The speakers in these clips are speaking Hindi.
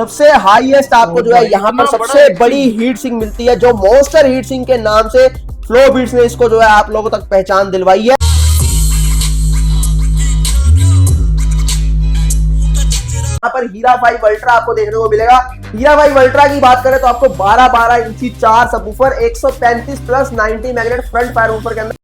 सबसे हाईएस्ट आपको जो है यहाँ पर सबसे बड़ी हीट सिंक मिलती है, जो मॉन्स्टर हीट सिंक के नाम से फ्लो बीट्स ने इसको जो है आप लोगों तक पहचान दिलवाई है। यहाँ पर हीरा 5 अल्ट्रा आपको देखने को मिलेगा। हीरा 5 अल्ट्रा की बात करें तो आपको 12 इंची 4 subwoofer, 135 plus 90 magnet front fire woofer के अंदर।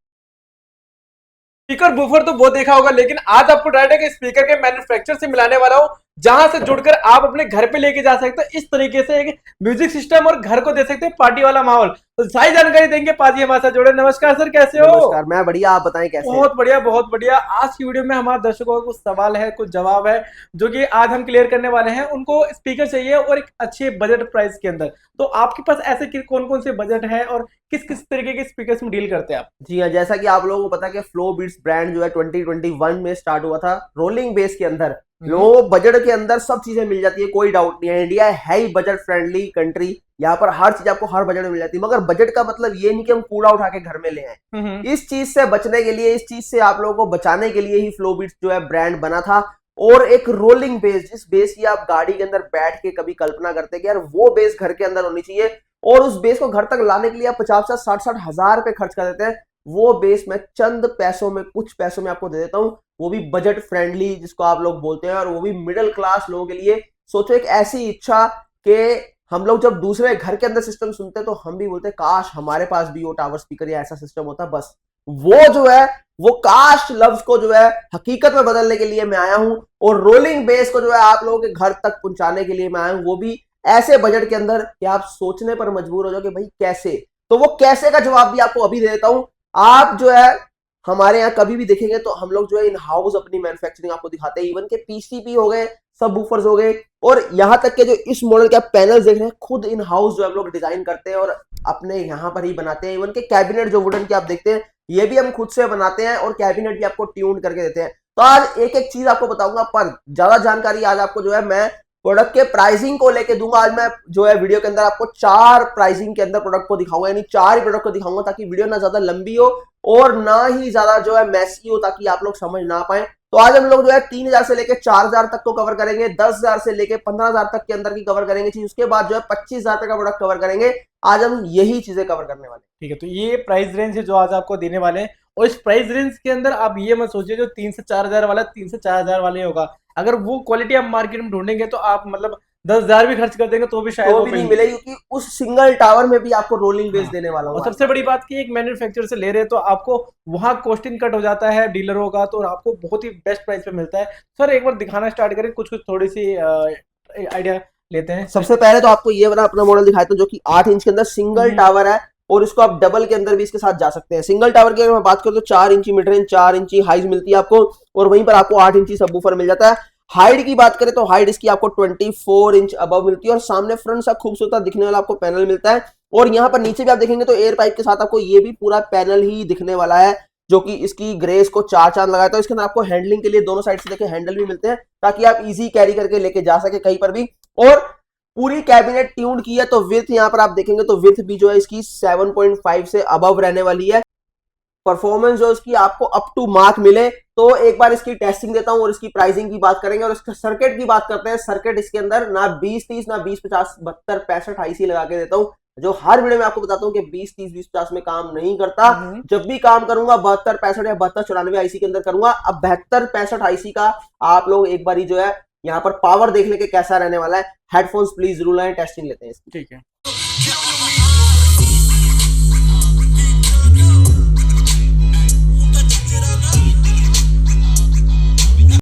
स्पीकर बूफर तो बहुत देखा होगा, लेकिन आज आपको डायरेक्ट एक स्पीकर के मैन्युफैक्चर से मिलाने वाला हूं, जहां से जुड़कर आप अपने घर पे लेके जा सकते हो। इस तरीके से एक म्यूजिक सिस्टम और घर को दे सकते हैं पार्टी वाला माहौल। तो सारी जानकारी देंगे, पाजी हमारे साथ जुड़े। नमस्कार सर, कैसे हो? नमस्कार, मैं बढ़िया, आप बताएं कैसे? बहुत बढ़िया, बहुत बढ़िया। आज की वीडियो में हमारे दर्शकों का कुछ सवाल है, कुछ जवाब है, जो कि आज हम क्लियर करने वाले हैं। उनको स्पीकर चाहिए और एक अच्छे बजट प्राइस के अंदर। तो आपके पास ऐसे कौन कौन से बजट है और किस किस तरीके के स्पीकर्स में डील करते हैं आप? जी हाँ, जैसा कि आप लोगों को पता है कि फ्लो बीट्स ब्रांड जो है 2021 में स्टार्ट हुआ था रोलिंग बेस के अंदर। लोगों को बजट के अंदर सब चीजें मिल जाती है, कोई डाउट नहीं है। इंडिया है ही बजट फ्रेंडली कंट्री, यहाँ पर हर चीज आपको हर बजट में मिल जाती है। मगर बजट का मतलब ये नहीं कि हम कूड़ा उठा के घर में ले आए। इस चीज से बचने के लिए, इस चीज से आप लोगों को बचाने के लिए ही फ्लो बीट्स जो है ब्रांड बना था। और एक रोलिंग बेस, जिस बेस की आप गाड़ी के अंदर बैठ के कभी कल्पना करते कि यार वो बेस घर के अंदर होनी चाहिए, और उस बेस को घर तक लाने के लिए आप 50-60 हजार रुपए खर्च कर देते हैं। वो बेस मैं चंद पैसों में, कुछ पैसों में आपको दे देता हूं, वो भी बजट फ्रेंडली जिसको आप लोग बोलते हैं, और वो भी मिडिल क्लास लोगों के लिए। सोचो एक ऐसी इच्छा कि हम लोग जब दूसरे घर के अंदर सिस्टम सुनते हैं तो हम भी बोलते हैं काश हमारे पास भी वो टावर स्पीकर या ऐसा सिस्टम होता। बस वो जो है, वो काश लफ्ज को जो है हकीकत में बदलने के लिए मैं आया हूं, और रोलिंग बेस को जो है आप लोगों के घर तक पहुंचाने के लिए मैं आया हूं, वो भी ऐसे बजट के अंदर कि आप सोचने पर मजबूर हो जाओ कि भाई कैसे। तो वो कैसे का जवाब भी आपको अभी दे देता हूं। आप जो है हमारे यहाँ कभी भी देखेंगे तो हम लोग जो है इन हाउस अपनी मैन्युफैक्चरिंग आपको दिखाते हैं। इवन के पीसीपी हो गए, सब बूफर्स हो गए, और यहाँ तक के जो इस मॉडल के आप पैनल देख रहे हैं, खुद इन हाउस जो हम लोग डिजाइन करते हैं और अपने यहाँ पर ही बनाते हैं। इवन के कैबिनेट जो वुडन के आप देखते हैं, ये भी हम खुद से बनाते हैं, और कैबिनेट भी आपको ट्यून करके देते हैं। तो आज एक एक चीज आपको बताऊंगा, पर ज्यादा जानकारी आज आपको जो है मैं प्रोडक्ट के प्राइसिंग को लेके दूंगा। आज मैं जो है वीडियो के अंदर आपको 4 प्राइसिंग के अंदर प्रोडक्ट को दिखाऊंगा, यानी 4 ही प्रोडक्ट को दिखाऊंगा, ताकि वीडियो ना ज्यादा लंबी हो और ना ही ज्यादा जो है मैसी हो, ताकि आप लोग समझ ना पाए। तो आज हम लोग जो है 3000 से लेके 4000 तक को कवर करेंगे, 10,000 से लेके 15,000 तक के अंदर की कवर करेंगे चीज। उसके बाद जो है 25,000 तक का प्रोडक्ट कवर करेंगे। आज हम यही चीजें कवर करने वाले हैं। ठीक है, तो ये प्राइस रेंज है जो आज आपको देने वाले हैं। और इस प्राइस रेंज के अंदर आप ये मत सोचिए जो 3 से 4,000 वाला 3 से 4,000 वाले होगा। अगर वो क्वालिटी आप मार्केट में ढूंढेंगे तो आप मतलब 10,000 भी खर्च कर देंगे तो भी शायद तो भी नहीं मिलेगी, क्योंकि उस सिंगल टावर में भी आपको रोलिंग बेस देने वाला हूं। और सबसे बड़ी बात की एक मैन्युफैक्चरर से ले रहे हैं तो आपको वहां कॉस्टिंग कट हो जाता है डीलरों का, तो आपको बहुत ही बेस्ट प्राइस पे मिलता है। सर एक बार दिखाना स्टार्ट करें, कुछ कुछ थोड़ी सी आइडिया लेते हैं। सबसे पहले तो आपको ये वाला अपना मॉडल दिखाता हूं, जो कि 8 इंच के अंदर सिंगल टावर है, और इसको आप डबल के अंदर भी इसके साथ जा सकते हैं। सिंगल टावर की अगर मैं बात करूं तो 4 इंची मिड रेंज, 4 इंची हाइज मिलती है आपको, और वहीं पर आपको 8 इंची सबवूफर मिल जाता है। हाइट की बात करें तो हाइट इसकी आपको 24 इंच अबव मिलती है, और सामने फ्रंट सा खूबसूरत दिखने वाला आपको पैनल मिलता है। और यहाँ पर नीचे भी आप देखेंगे तो एयर पाइप के साथ आपको ये भी पूरा पैनल ही दिखने वाला है, जो कि इसकी ग्रेस को 4 चांद लगाता है। इसके अंदर आपको हैंडलिंग के लिए दोनों साइड से देखिए हैंडल भी मिलते हैं, ताकि आप इजी कैरी करके लेके जा सके कहीं पर भी। और पूरी कैबिनेट ट्यून्ड की है, तो विड्थ यहाँ पर आप देखेंगे तो विड्थ भी जो है इसकी 7.5 से अबव रहने वाली है। परफॉर्मेंस जो इसकी आपको अप टू मार्क मिले, तो एक बार इसकी टेस्टिंग देता हूं और इसकी प्राइसिंग की बात करेंगे, और इसके सर्किट की बात करते हैं। सर्किट इसके अंदर ना 20-30 ना 20-50 72 65 आईसी लगा के देता हूं, जो हर वीडियो में आपको बताता हूं कि 20-30 20-50 में काम नहीं करता। जब भी काम करूंगा 72 65 या 72 94 आईसी के अंदर करूंगा। अब 72 65 आईसी का आप लोग एक बार जो है यहाँ पर पावर देख लेके कैसा रहने वाला है। हेडफोन्स प्लीज जरूर लाएं, टेस्टिंग लेते हैं इसकी। ठीक है,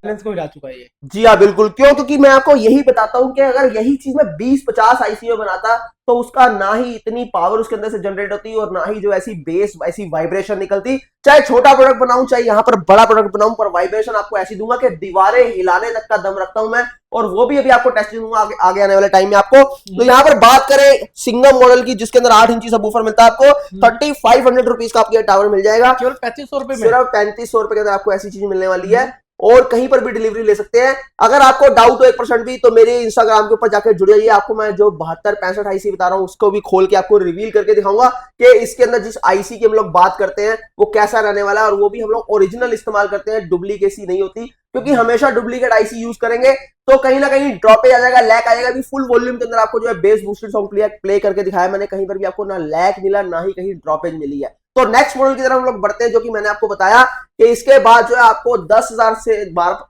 को मिला चुका है ये। जी हाँ बिल्कुल, क्योंकि मैं आपको यही बताता हूं कि अगर यही चीज मैं 20-50 आईसी में बनाता तो उसका ना ही इतनी पावर उसके अंदर से जनरेट होती, और ना ही जो ऐसी बेस ऐसी वाइब्रेशन निकलती। चाहे छोटा प्रोडक्ट बनाऊं चाहे यहाँ पर बड़ा प्रोडक्ट बनाऊं, पर वाइब्रेशन आपको ऐसी दूंगा कि दीवारें हिलाने तक का दम रखता हूं मैं, और वो भी अभी आपको टेस्टिंग दूंगा आगे आने वाले टाइम में आपको। तो यहाँ पर बात करें सिंगम मॉडल की, जिसके अंदर 8 इंची सबवूफर मिलता है आपको, 3500 रुपीज का आपको टावर मिल जाएगा केवल 3500 रुपए में। सिर्फ 3500 रुपए के अंदर आपको ऐसी चीज मिलने वाली है। और कहीं पर भी डिलीवरी ले सकते हैं। अगर आपको डाउट हो 1% भी तो मेरे इंस्टाग्राम के ऊपर जाकर जुड़ जाइए, आपको मैं जो 72 65 आईसी बता रहा हूं उसको भी खोल के आपको रिवील करके दिखाऊंगा कि इसके अंदर जिस आईसी की हम लोग बात करते हैं वो कैसा रहने वाला है, और वो भी हम लोग ओरिजिनल इस्तेमाल करते हैं, डुप्लीकेसी नहीं होती, क्योंकि हमेशा डुप्लीकेट आईसी यूज करेंगे तो कहीं ना कहीं ड्रॉपेज आ जाएगा, लैक आ जाएगा। अभी फुल वॉल्यूम के अंदर आपको जो है बेस बूस्टेड सॉन्ग प्ले करके दिखाया मैंने, कहीं पर भी आपको ना लैक मिला ना ही कहीं ड्रॉपेज मिली है। तो नेक्स्ट मॉडल की तरफ हम लोग बढ़ते हैं, जो कि मैंने आपको बताया कि इसके बाद जो है आपको 10,000 से 12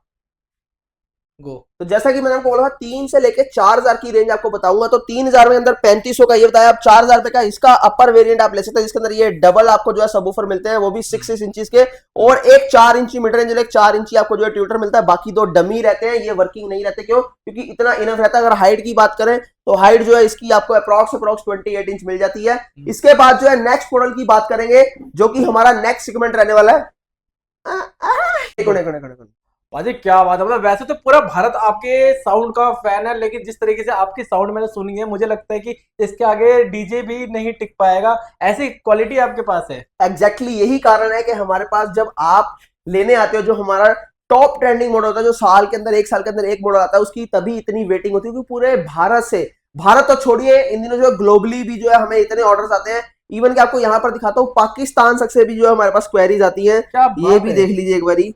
गो। तो जैसा कि मैंने आपको बोला 3 से लेके 4,000 की रेंज आपको बताऊंगा। तो 3,000 में अंदर 3500 का ये बताया, अब 4,000 रुपए का इसका अपर वेरिएंट आप ले सकते हैं, जिसके अंदर ये डबल आपको जो है सबवूफर मिलते हैं, वो भी 6 इंचेस के, और एक 4 इंची मिड रेंज, एक 4 इंची आपको जो है ट्यूटर मिलता है। बाकी 2 डमी रहते हैं, ये वर्किंग नहीं रहते। क्यों? क्योंकि इतना इनफ रहता है। अगर हाइट की बात करें तो हाइट जो है इसकी आपको अप्रॉक्स 28 इंच मिल जाती है। इसके बाद जो है नेक्स्ट मॉडल की बात करेंगे, जो कि हमारा नेक्स्ट सेगमेंट रहने वाला है। बाजी क्या बात है, मतलब वैसे तो पूरा भारत आपके साउंड का फैन है, लेकिन जिस तरीके से आपकी साउंड मैंने सुनी है मुझे लगता है कि इसके आगे डीजे भी नहीं टिक पाएगा, ऐसी क्वालिटी आपके पास है। एग्जैक्टली यही कारण है कि हमारे पास जब आप लेने आते हो जो हमारा टॉप ट्रेंडिंग मॉडल होता है, जो साल के अंदर 1 साल के अंदर एक मॉडल आता है, उसकी तभी इतनी वेटिंग होती है, क्योंकि पूरे भारत से, भारत तो छोड़िए, इन दिनों जो ग्लोबली भी जो है हमें इतने ऑर्डर्स आते हैं। इवन कि आपको यहाँ पर दिखाता हूँ, पाकिस्तान तक से भी जो है हमारे पास क्वेरीज आती है। ये भी देख लीजिए एक बारी,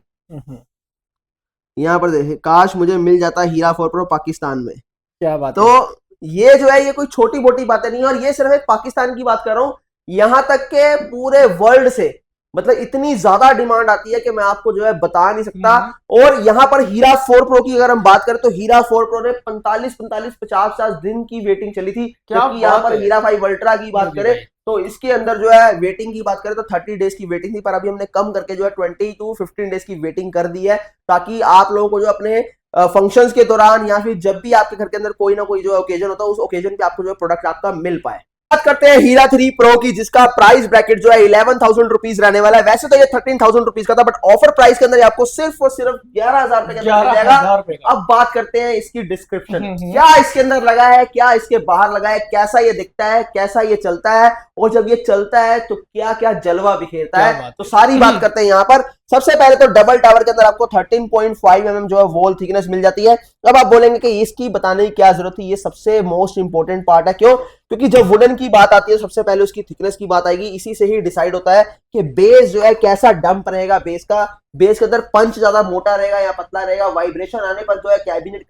यहाँ पर देखिए, काश मुझे मिल जाता हीरा 4 प्रो पाकिस्तान में। क्या बात तो ये जो है ये कोई छोटी मोटी बातें नहीं है, और ये सिर्फ एक पाकिस्तान की बात कर रहा हूं, यहां तक के पूरे वर्ल्ड से, मतलब इतनी ज्यादा डिमांड आती है कि मैं आपको जो है बता नहीं सकता। और यहां पर हीरा 4 प्रो की अगर हम बात करें तो हीरा 4 प्रो ने 45 50 दिन की वेटिंग चली थी। क्योंकि यहाँ पर हीरा 5 अल्ट्रा की बात करें तो इसके अंदर जो है वेटिंग की बात करें तो 30 डेज की वेटिंग थी, पर अभी हमने कम करके जो है 20 to 15 डेज की वेटिंग कर दी है, ताकि आप लोगों को जो अपने फंक्शंस के दौरान या फिर जब भी आपके घर के अंदर कोई ना कोई जो ओकेजन होता है, उस ओकेजन पे आपको जो प्रोडक्ट आपका मिल पाए। बात करते हैं हीरा 3 प्रो की, जिसका प्राइस ब्रैकेट जो है 11,000 रुपीज रहने वाला है। वैसे तो ये 13,000 रुपीज का था, बट ऑफर प्राइस के अंदर आपको सिर्फ और सिर्फ 11,000 रुपए के अंदर मिल जाएगा। अब बात करते हैं इसकी डिस्क्रिप्शन, क्या इसके अंदर लगा है, क्या इसके बाहर लगा है, कैसा ये दिखता है, कैसा ये चलता है, और जब ये चलता है तो क्या क्या जलवा बिखेरता है, तो सारी बात करते हैं यहाँ पर। सबसे पहले तो डबल टावर के अंदर आपको 13.5 mm जो है वॉल थिकनेस मिल जाती है। अब आप बोलेंगे कि इसकी बताने की क्या जरूरत है, ये सबसे मोस्ट इंपोर्टेंट पार्ट है। क्यों? क्योंकि जब वुडन की बात आती है सबसे पहले उसकी थिकनेस की बात आएगी, इसी से ही डिसाइड होता है कि बेस जो है कैसा डंप रहेगा, बेस के अंदर पंच ज्यादा मोटा रहेगा या पतला रहेगा, वाइब्रेशन आने पर जो है कैबिनेट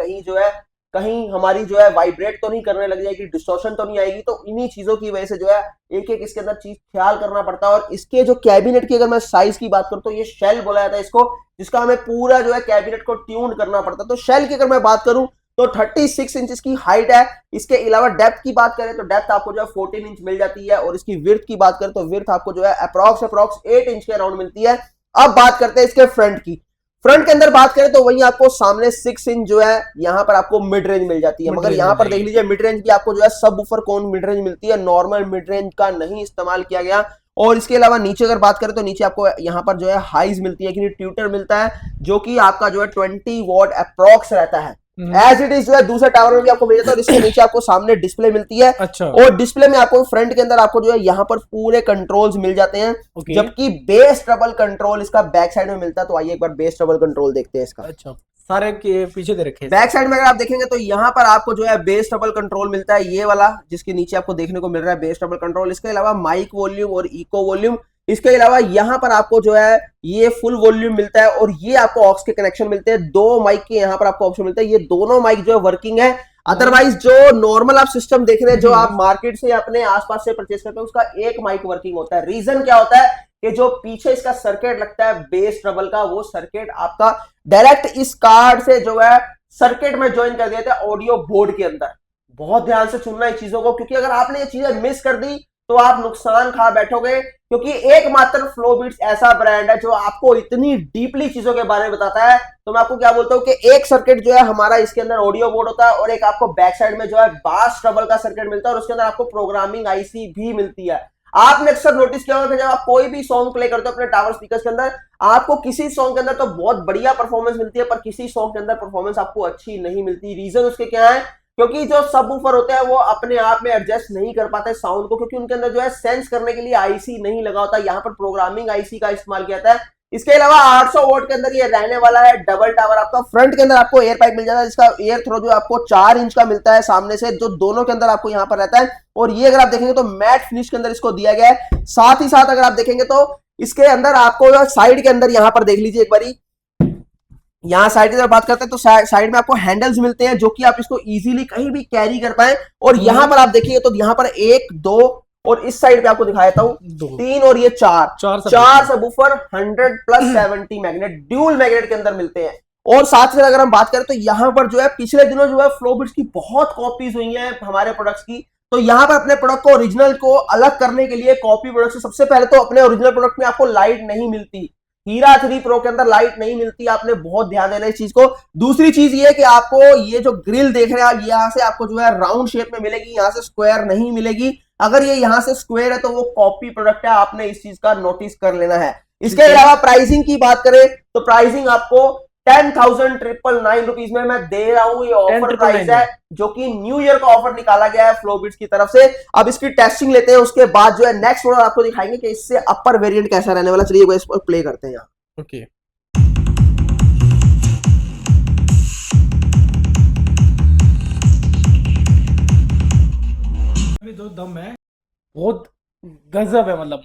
कहीं हमारी जो है वाइब्रेट तो नहीं करने लग जाएगी, डिस्टॉर्शन तो नहीं आएगी। तो इन्हीं चीजों की वजह से जो है एक एक इसके अंदर चीज ख्याल करना पड़ता है। और इसके जो कैबिनेट की अगर मैं साइज की बात करूं तो ये शेल बोला जाता है इसको, जिसका हमें पूरा जो है कैबिनेट को ट्यून करना पड़ता है। तो शेल की अगर मैं बात करूं तो 36 इंच की हाइट है। इसके अलावा डेप्थ की बात करें तो डेप्थ आपको जो है 14 इंच मिल जाती है, और इसकी विड्थ की बात करें तो विड्थ आपको जो है अप्रॉक्स 8 इंच के अराउंड मिलती है। अब बात करते हैं इसके फ्रंट की। फ्रंट के अंदर बात करें तो वहीं आपको सामने 6 इंच जो है यहाँ पर आपको मिड रेंज मिल जाती है, मगर यहाँ पर देख लीजिए मिड रेंज भी आपको जो है सब वूफर कोन मिड रेंज मिलती है, नॉर्मल मिड रेंज का नहीं इस्तेमाल किया गया। और इसके अलावा नीचे अगर बात करें तो नीचे आपको यहाँ पर जो है हाइज मिलती है, कि ट्यूटर मिलता है, जो कि आपका जो है 20 वॉट अप्रॉक्स रहता है। एज इट इज जो है दूसरे टावर में भी आपको मिल जाता है। और इसके नीचे आपको सामने डिस्प्ले मिलती है। अच्छा। और डिस्प्ले में आपको फ्रंट के अंदर आपको जो है यहाँ पर पूरे कंट्रोल्स मिल जाते हैं, जबकि बेस ट्रबल कंट्रोल इसका बैक साइड में मिलता है। तो आइए एक बार बेस ट्रबल कंट्रोल देखते हैं इसका। अच्छा, सारे के पीछे दे रखे हैं। बैक साइड में अगर आप देखेंगे तो यहाँ पर आपको जो है बेस ट्रबल कंट्रोल मिलता है, ये वाला जिसके नीचे आपको देखने को मिल रहा है बेस ट्रबल कंट्रोल। इसके अलावा माइक वॉल्यूम और इको वॉल्यूम, इसके अलावा यहाँ पर आपको जो है ये फुल वॉल्यूम मिलता है, और ये आपको ऑक्स के कनेक्शन मिलते हैं। 2 माइक के यहाँ पर आपको ऑप्शन मिलता है, ये दोनों माइक जो है वर्किंग है। अदरवाइज जो नॉर्मल आप सिस्टम देख रहे हैं, जो आप मार्केट से अपने आसपास से परचेस करते हैं, उसका एक माइक वर्किंग होता है। रीजन क्या होता है कि जो पीछे इसका सर्किट लगता है बेस ट्रबल का, वो सर्किट आपका डायरेक्ट इस कार्ड से जो है सर्किट में ज्वाइन कर दिया था ऑडियो बोर्ड के अंदर। बहुत ध्यान से सुनना इन चीजों को, क्योंकि अगर आपने ये चीजें मिस कर दी तो आप नुकसान खा बैठोगे। क्योंकि एकमात्र फ्लो बीट्स ऐसा ब्रांड है जो आपको इतनी डीपली चीजों के बारे में बताता है। तो मैं आपको क्या बोलता हूं कि एक सर्किट जो है हमारा इसके अंदर ऑडियो बोर्ड होता है, और एक आपको बैक साइड में जो है बास ट्रबल का सर्किट मिलता है, और उसके अंदर आपको प्रोग्रामिंग आईसी भी मिलती है। आपने अक्सर नोटिस किया होगा कि जब आप कोई भी सॉन्ग प्ले करते हो अपने टावर स्पीकर्स के अंदर, आपको किसी सॉन्ग के अंदर तो बहुत बढ़िया परफॉर्मेंस मिलती है, पर किसी सॉन्ग के अंदर परफॉर्मेंस आपको अच्छी नहीं मिलती। रीजन उसके क्या है? क्योंकि जो सबवूफर होते हैं वो अपने आप में एडजस्ट नहीं कर पाते साउंड को, क्योंकि उनके अंदर जो है सेंस करने के लिए आईसी नहीं लगा होता। यहाँ पर प्रोग्रामिंग आईसी का इस्तेमाल किया जाता है, इसके अलावा 800 वोट के अंदर ये रहने वाला है डबल टावर आपका। फ्रंट के अंदर आपको एयर पाइप मिल जाता है, जिसका एयर थ्रो जो आपको 4 इंच का मिलता है सामने से, जो दोनों के अंदर आपको यहाँ पर रहता है। और ये अगर आप देखेंगे तो मैट फिनिश के अंदर इसको दिया गया है। साथ ही साथ अगर आप देखेंगे तो इसके अंदर आपको साइड के अंदर यहाँ पर देख लीजिए एक बारी, यहाँ साइड की तरफ बात करते हैं तो साइड में आपको हैंडल्स मिलते हैं जो कि आप इसको इजीली कहीं भी कैरी कर पाए। और यहाँ पर आप देखिए तो यहाँ पर 1 2 और इस साइड पे आपको दिखा देता हूं 3 और ये 4 subwoofer 100 plus 70 magnet dual magnet के अंदर मिलते हैं। और साथ में अगर हम बात करें तो यहाँ पर जो है पिछले दिनों जो है फ्लोबिट्स की बहुत कॉपीज हुई हैं हमारे प्रोडक्ट्स की। तो यहाँ पर अपने प्रोडक्ट को ओरिजिनल को अलग करने के लिए कॉपी प्रोडक्ट से सबसे पहले तो अपने ओरिजिनल प्रोडक्ट में आपको लाइट नहीं मिलती, हीरा 3 प्रो के अंदर लाइट नहीं मिलती, आपने बहुत ध्यान देना इस चीज को। दूसरी चीज ये कि आपको ये जो ग्रिल देख रहे हैं आप, यहाँ से आपको जो है राउंड शेप में मिलेगी, यहाँ से स्क्वायर नहीं मिलेगी। अगर ये यहाँ से स्क्वायर है तो वो कॉपी प्रोडक्ट है, आपने इस चीज का नोटिस कर लेना है। इसके अलावा प्राइसिंग की बात करें तो प्राइसिंग आपको 10,999 रुपीज में मैं दे रहा हूं। ये ऑफर प्राइस है जो कि न्यू ईयर का ऑफर निकाला गया है फ्लोबिट्स की तरफ से। अब इसकी टेस्टिंग लेते हैं, उसके बाद जो है नेक्स्ट मॉडल आपको दिखाएंगे कि इससे अपर वेरिएंट कैसा रहने वाला। चलिए इस पर प्ले करते हैं यहाँ। ओके दो दम है, बहुत गजब है। मतलब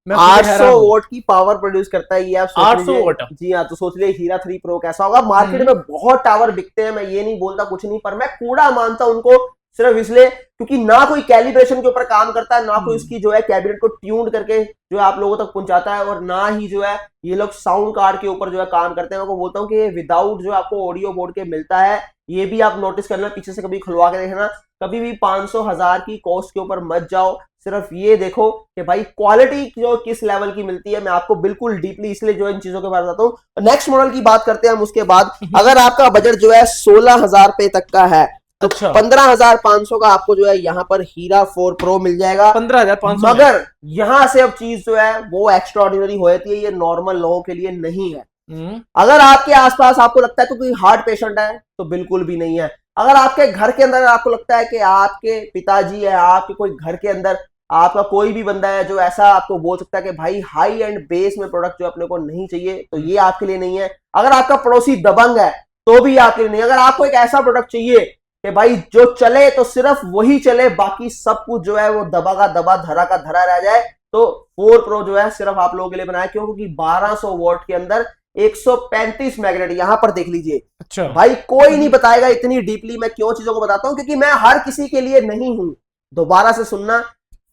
800 वोट की पावर प्रोड्यूस करता है ये, आप 800 वोट। जी हाँ, तो सोच लिए हीरा 3 प्रो कैसा होगा। मार्केट में बहुत टावर बिकते हैं, मैं ये नहीं बोलता कुछ नहीं, पर मैं कूड़ा मानता हूं उनको सिर्फ इसलिए क्योंकि ना कोई कैलिब्रेशन के ऊपर काम करता है, ना कोई उसकी जो है कैबिनेट को ट्यून करके जो है आप लोगों तक पहुंचाता है, और ना ही जो है ये लोग साउंड कार्ड के ऊपर जो है काम करते हैं। मैं बोलता हूँ कि ये विदाउट जो आपको ऑडियो बोर्ड के मिलता है, ये भी आप नोटिस करना, पीछे से कभी खुलवा के देखना, कभी भी 500,000 की कॉस्ट के ऊपर मत जाओ। सिर्फ ये देखो कि भाई क्वालिटी जो किस लेवल की मिलती है। मैं आपको बिल्कुल डीपली इसलिए जो इन चीजों के बारे में बताता हूँ। नेक्स्ट मॉडल की बात करते हैं हम उसके बाद। अगर आपका बजट जो है 16,000 रुपए तक का है तो 15,500 का आपको जो है यहाँ पर हीरा 4 प्रो मिल जाएगा। 15,500। मगर यहाँ से अब चीज जो है वो एक्स्ट्रा ऑर्डिनरी हो जाती है, ये नॉर्मल लोगों के लिए नहीं है। अगर आपके आसपास आपको लगता है कि कोई हार्ट पेशेंट है तो बिल्कुल भी नहीं है। अगर आपके घर के अंदर आपको लगता है कि आपके पिताजी है, आपके कोई घर के अंदर आपका कोई भी बंदा है जो ऐसा आपको बोल सकता है कि भाई हाई एंड बेस में प्रोडक्ट जो अपने को नहीं चाहिए, तो ये आपके लिए नहीं है। अगर आपका पड़ोसी दबंग है तो भी आपके लिए नहीं। अगर आपको एक ऐसा प्रोडक्ट चाहिए कि भाई जो चले तो सिर्फ वही चले, बाकी सब कुछ जो है वो दबा का दबा धरा का धरा रह जाए, तो 4 प्रो जो है सिर्फ आप लोगों के लिए बनाया। क्यों? क्योंकि 1200 वॉट के अंदर 135 मैग्नेट, यहां पर देख लीजिए। अच्छा भाई कोई नहीं बताएगा इतनी डीपली मैं क्यों चीजों को बताता हूं, क्योंकि मैं हर किसी के लिए नहीं हूं। दोबारा से सुनना,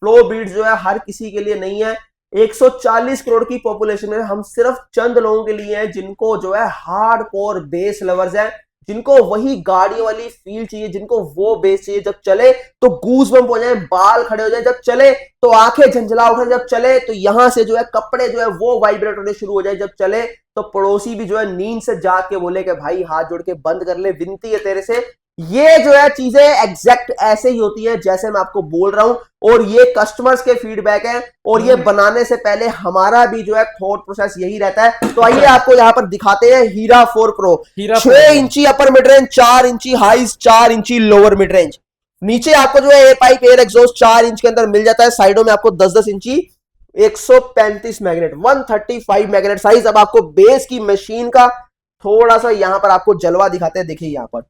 फ्लो बीट्स जो है हर किसी के लिए नहीं है। 140 करोड़ की पॉपुलेशन में हम सिर्फ चंद लोगों के लिए हैं जिनको जो है हार्डकोर बेस लवर्स हैं, जिनको वही गाड़ियों वाली फील चाहिए, जिनको वो बेस चाहिए, जब चले तो गूज बम्प हो जाए, बाल खड़े हो जाए, जब चले तो आंखें झंझला उठे, जब चले तो यहां से जो है कपड़े जो है वो वाइब्रेट होने शुरू हो जाए, जब चले तो पड़ोसी भी जो है नींद से जाग के बोले कि भाई हाथ जोड़ के बंद कर ले, विनती है तेरे से। ये जो है चीजें एग्जैक्ट ऐसे ही होती है जैसे मैं आपको बोल रहा हूं, और ये कस्टमर्स के फीडबैक है, और ये बनाने से पहले हमारा भी जो है थॉट प्रोसेस यही रहता है। तो आइए आपको यहां पर दिखाते हैं हीरा 4 प्रो। 6 इंची अपर मिड रेंज, 4 इंची हाइज, 4 इंची लोअर मिड रेंज। नीचे आपको जो है air pipe air exhaust 4 inch के अंदर मिल जाता है। साइडों में आपको 10-10 इंची 135 मैग्नेट, 135 मैग्नेट साइज। अब आपको बेस की मशीन का थोड़ा सा यहां पर आपको जलवा दिखाते हैं। देखिए यहां पर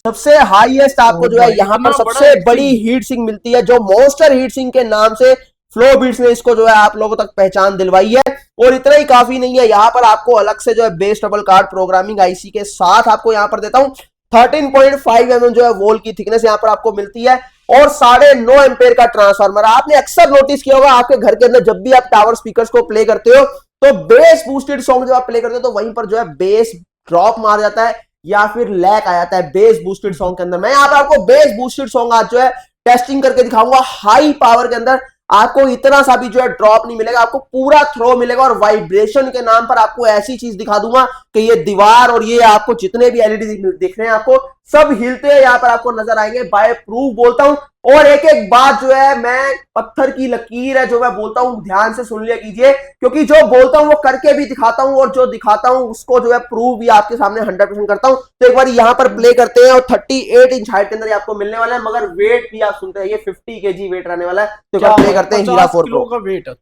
सबसे हाईएस्ट आपको जो है यहाँ पर सबसे बड़ी हीट सिंक मिलती है, जो मॉन्स्टर हीट सिंक के नाम से फ्लो बीट्स ने इसको जो है आप लोगों तक पहचान दिलवाई है। और इतना ही काफी नहीं है, यहाँ पर आपको अलग से जो है base double card programming IC के साथ आपको यहाँ पर देता हूं 13.5 mm जो है वोल की थिकनेस यहाँ पर आपको मिलती है, और 9.5 एम्पेयर का ट्रांसफार्मर। आपने अक्सर नोटिस किया होगा आपके घर के अंदर जब भी आप टावर स्पीकर्स को प्ले करते हो तो बेस बूस्टेड सॉन्ग जब आप प्ले करते हो तो वहीं पर जो है बेस ड्रॉप मार जाता है या फिर लैग आ जाता है बेस बूस्टेड सॉन्ग के अंदर। मैं यहाँ पर आपको बेस बूस्टेड सॉन्ग आज जो है टेस्टिंग करके दिखाऊंगा। हाई पावर के अंदर आपको इतना सा भी जो है ड्रॉप नहीं मिलेगा, आपको पूरा थ्रो मिलेगा, और वाइब्रेशन के नाम पर आपको ऐसी चीज दिखा दूंगा कि ये दीवार और ये आपको जितने भी एलईडी दिख रहे हैं आपको सब हिलते हैं यहाँ पर आपको नजर आएंगे। बाय प्रूफ बोलता हूं, और एक एक बात जो है मैं पत्थर की लकीर है जो मैं बोलता हूं, ध्यान से सुन लिया कीजिए, क्योंकि जो बोलता हूं वो करके भी दिखाता हूं, और जो दिखाता हूं उसको जो है प्रूव भी आपके सामने 100% करता हूं। तो एक बार यहां पर प्ले करते हैं, और 38 इंच हाइट के अंदर आपको मिलने वाला है, मगर वेट भी आप सुनते हैं ये 50 kg वेट रहने वाला है। तो एक बार प्ले करते हैं हीरा 4 प्रो का वेट।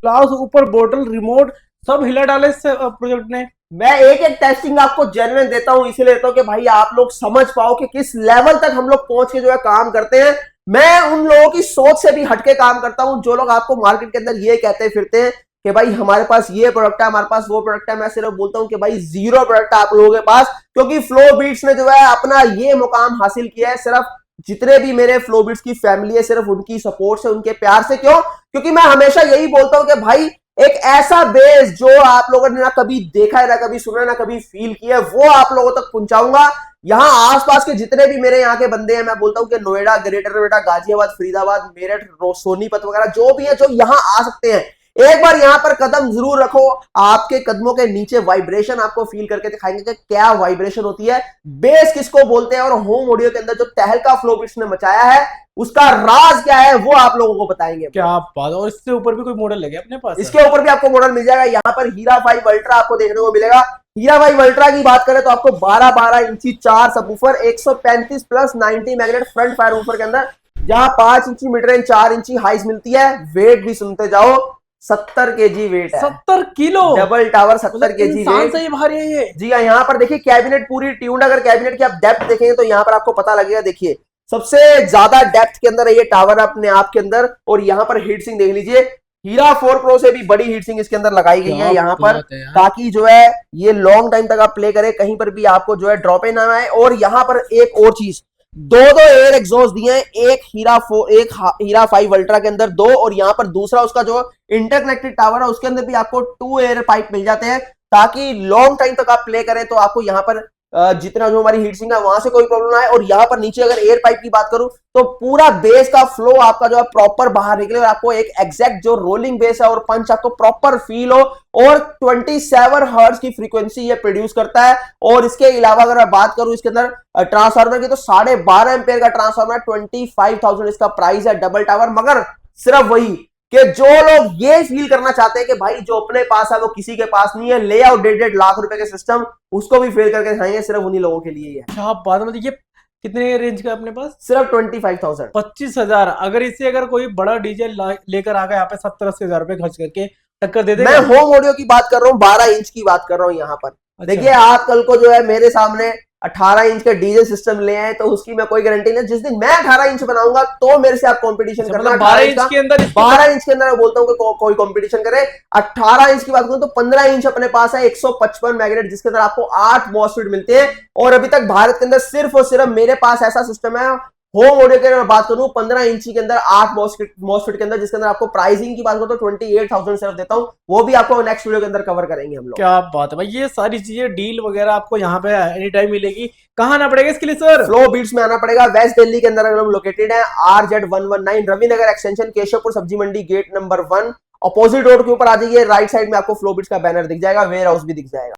ग्लास, ऊपर बोतल, रिमोट सब हिला डाले इस प्रोजेक्ट ने। मैं एक एक टेस्टिंग आपको जेन्युइन देता हूं, इसीलिए देता हूं कि भाई आप लोग समझ पाओ कि किस लेवल तक हम लोग पहुंच के जो है काम करते हैं। मैं उन लोगों की सोच से भी हटके काम करता हूं जो लोग आपको मार्केट के अंदर ये कहते फिरते हैं कि भाई हमारे पास ये प्रोडक्ट है, हमारे पास वो प्रोडक्ट है। मैं सिर्फ बोलता हूं कि भाई जीरो प्रोडक्ट है आप लोगों के पास, क्योंकि फ्लो बीट्स ने जो है अपना ये मुकाम हासिल किया है सिर्फ जितने भी मेरे फ्लो बीट्स की फैमिली है, सिर्फ उनकी सपोर्ट से, उनके प्यार से। क्यों? क्योंकि मैं हमेशा यही बोलता हूं कि भाई एक ऐसा बेस जो आप लोगों ने ना कभी देखा है, ना कभी सुना है, ना कभी फील किया है, वो आप लोगों तक पहुंचाऊंगा। यहाँ आसपास के जितने भी मेरे यहाँ के बंदे हैं, मैं बोलता हूँ कि नोएडा, ग्रेटर नोएडा, गाजियाबाद, फरीदाबाद, मेरठ, सोनीपत वगैरह जो भी है, जो यहाँ आ सकते हैं, एक बार यहाँ पर कदम जरूर रखो। आपके कदमों के नीचे वाइब्रेशन आपको फील करके दिखाएंगे कि क्या वाइब्रेशन होती है, बेस किसको बोलते हैं, और होम ऑडियो के अंदर जो तहलका फ्लो बीट्स ने मचाया है उसका राज क्या है वो आप लोगों को बताएंगे। क्या बात है। और इससे ऊपर भी कोई मॉडल लगे अपने पास? इसके ऊपर भी आपको मॉडल मिल जाएगा। यहाँ पर हीरा 5 अल्ट्रा आपको देखने को मिलेगा। हीरा 5 अल्ट्रा की बात करें तो आपको 12-12 इंची 4 subwoofer, 135 plus 90 magnet front fire woofer के अंदर, जहां 5 इंची मिड रेंज, 4 इंची हाइस मिलती है। वेट भी सुनते जाओ, 70 केजी वेट है। 70 kilo double tower, 70 KG weight. सही भारी है ये। जी हाँ, यहाँ पर देखिए कैबिनेट पूरी ट्यून्ड। अगर कैबिनेट की आप डेप्थ देखेंगे तो यहाँ पर आपको पता लगेगा। देखिए सबसे ज्यादा डेप्थ के अंदर है ये टावर अपने आप के अंदर। और यहाँ पर हीट सिंक देख लीजिए, हीरा 4 प्रो से भी बड़ी हीट सिंक इसके अंदर लगाई गई है यहाँ पर, ताकि जो है ये लॉन्ग टाइम तक आप प्ले करें, कहीं पर भी आपको जो है ड्रॉप इन ना आए। और यहाँ पर एक और चीज, दो एयर एग्जॉस्ट दिए हैं, एक हीरा 5 अल्ट्रा के अंदर 2, और यहाँ पर दूसरा उसका जो इंटरकनेक्टेड टावर है उसके अंदर भी आपको 2 एयर पाइप मिल जाते हैं, ताकि लॉन्ग टाइम तक आप प्ले करें तो आपको यहाँ पर जितना जो हमारी हीट सिंक है वहां से कोई प्रॉब्लम ना आए। और यहाँ पर नीचे अगर एयर पाइप की बात करूं तो पूरा बेस का फ्लो आपका जो है प्रॉपर बाहर निकले, और आपको एक एग्जैक्ट जो रोलिंग बेस है और पंच आपको प्रॉपर फील हो। और 27 हर्ट्ज की फ्रीक्वेंसी ये प्रोड्यूस करता है। और इसके अलावा अगर मैं बात करूं इसके अंदर ट्रांसफार्मर की, तो 12.5 एम्पेयर का ट्रांसफार्मर, 25,000 इसका प्राइस है, डबल टावर। मगर सिर्फ वही कि जो लोग ये फील करना चाहते हैं कि भाई जो अपने पास है वो किसी के पास नहीं है, ले आओ 1.5 लाख रुपए के सिस्टम, उसको भी फेल करके दिखाएंगे, सिर्फ उन्हीं लोगों के लिए है। क्या बात है। मतलब ये कितने रेंज का अपने पास? सिर्फ 25,000, 25,000। अगर इसे अगर कोई बड़ा डीजे लेकर आ गया यहाँ पे 70-80 हजार रुपए खर्च करके, टक्कर दे देगा? मैं होम ऑडियो की बात कर रहा हूँ, 12 इंच की बात कर रहा हूँ यहाँ पर। अच्छा। देखिए आप कल को जो है मेरे सामने 18 इंच का डीजे सिस्टम ले आए तो उसकी मैं कोई गारंटी नहीं। जिस दिन मैं 18 इंच बनाऊंगा तो मेरे से आप कंपटीशन करना। 12 इंच के अंदर 12 इंच के अंदर मैं बोलता हूँ कि कोई कंपटीशन करे। 18 इंच की बात करूं तो 15 इंच अपने पास है, 155 मैग्नेट, जिसके अंदर आपको 8 मॉसफेट मिलते हैं। और अभी तक भारत के अंदर सिर्फ और सिर्फ मेरे पास ऐसा सिस्टम है होम ऑडियो के मैं बात करूं 15 इंची के अंदर 8 मॉसफेट के अंदर, जिसके अंदर आपको प्राइसिंग की बात करूं तो 28,000 सिर्फ देता हूं। वो भी आपको नेक्स्ट वीडियो के अंदर कवर करेंगे हम लोग। क्या बात है भाई। ये सारी चीजें डील वगैरह आपको यहाँ पे एनी टाइम मिलेगी। कहाँ आना पड़ेगा इसके लिए सर? फ्लो बीट्स में आना पड़ेगा। वेस्ट दिल्ली के अंदर हम लोकेटेड है, RZ119 रविनगर एक्सटेंशन, केशवपुर सब्जी मंडी, गेट नंबर 1, अपोजिट रोड के ऊपर आ जाइए। राइट साइड में आपको फ्लो बीट्स का बैनर दिख जाएगा, वेयर हाउस भी दिख जाएगा।